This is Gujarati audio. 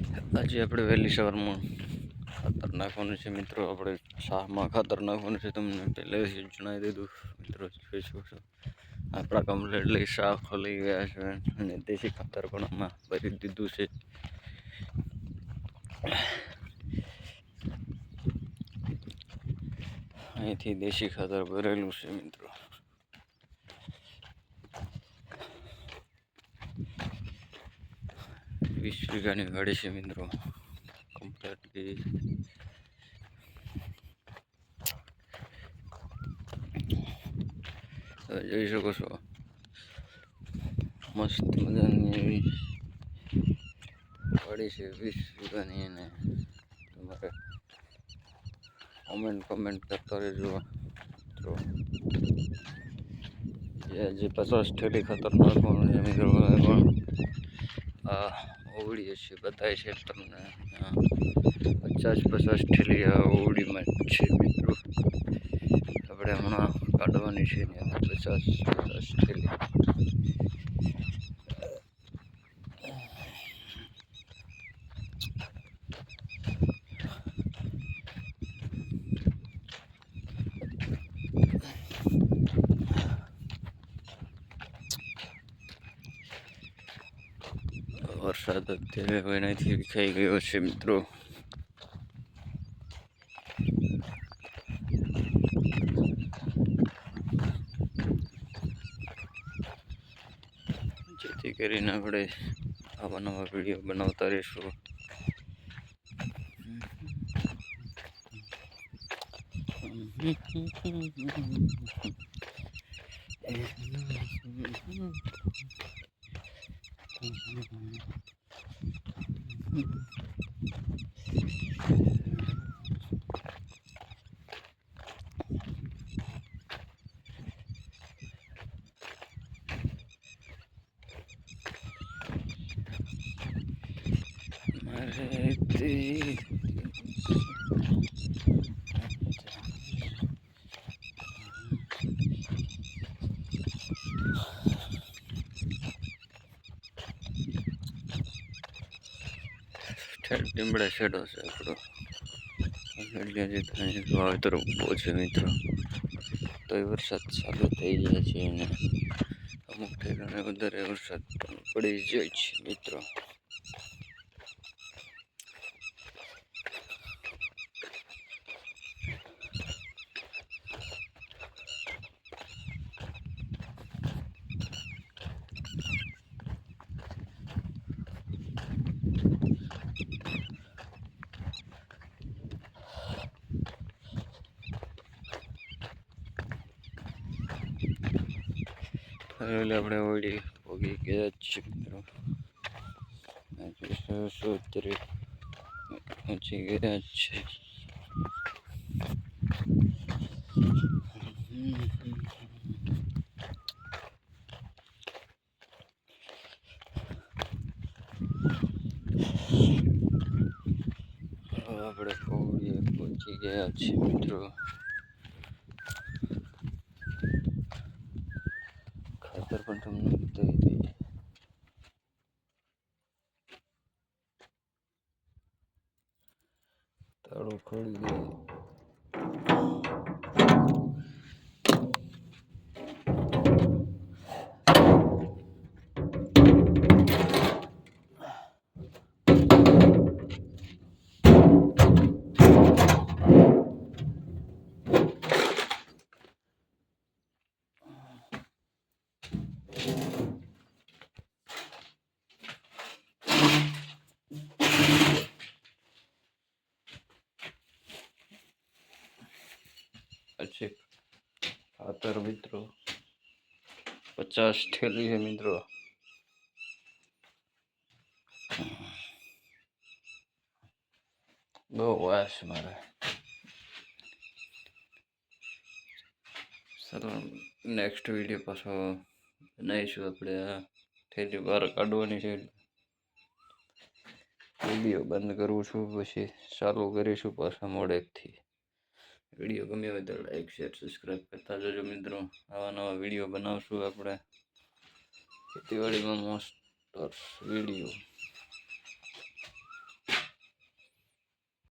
આજે આપણે વહેલી સવારમાં ખાતર નાખવાનું છે મિત્રો. આપણે શાકમાં ખાતર નાખવાનું છે, તમને પહેલેથી જણાવી દીધું મિત્રો. જોઈ શકો છો આપણા કમ્પ્લેટ લઈ શાક લઈ ગયા છે અને દેશી ખાતર પણ આમાં ભરી દીધું છે. અહીંથી દેશી ખાતર ભરેલું છે મિત્રો. વીસ વીઘાની વાડી છે મિત્રો. કમ્પ્લેટ જોઈ શકો છો મસ્ત મજાની વાડી છે 20 વીઘાની. એને તમારે કમેન્ટ કરતા રહેજો મિત્રો. જે 50 થેલી ખાતર નાખવાનું છે મિત્રો. પણ આ ઓવડી છે બતાય છે તમને. 50 થેલી આ ઓવડીમાં છે મિત્રો. આપણે હમણાં કાઢવાની છે 50 થેલી. વરસાદ અત્યારે એનાથી વિખાઈ ગયો છે મિત્રો. જેથી કરીને આપણે આવા નવા વિડીયો બનાવતા રહીશું. લીમડા શેડો છે આપણો. વાવેતર ઉભો છે મિત્રો. તો વરસાદ ચાલુ થઈ જાય છે અને અમુક ઠેકાણે વધારે વરસાદ પણ પડી જાય છે મિત્રો. એટલે આપણે ઓળી પોગી ગયા જ છે મિત્રો. અત્યારે પહોંચી ગયા જ છે. આપણે પહોંચી ગયા છીએ મિત્રો. ખાતર પણ તમને બતાવી દઈએ. તાળું ખોલી દઈએ. પછી ખાતર મિત્રો 50 થેલી છે મિત્રો. બહુ વાસ મારે. ચાલો નેક્સ્ટ વિડીયો પાછો બનાવીશું. આપણે આ થેલી બહાર કાઢવાની છે. વિડીયો બંધ કરું છું, પછી ચાલુ કરીશું પાછા મોડેકથી. વિડીયો ગમ્યો હોય તો લાઈક શેર સબસ્ક્રાઈબ કરતા જજો મિત્રો. આવા નવા વિડીયો બનાવશું આપણે ખેતીવાડીમાં મસ્ત વિડીયો.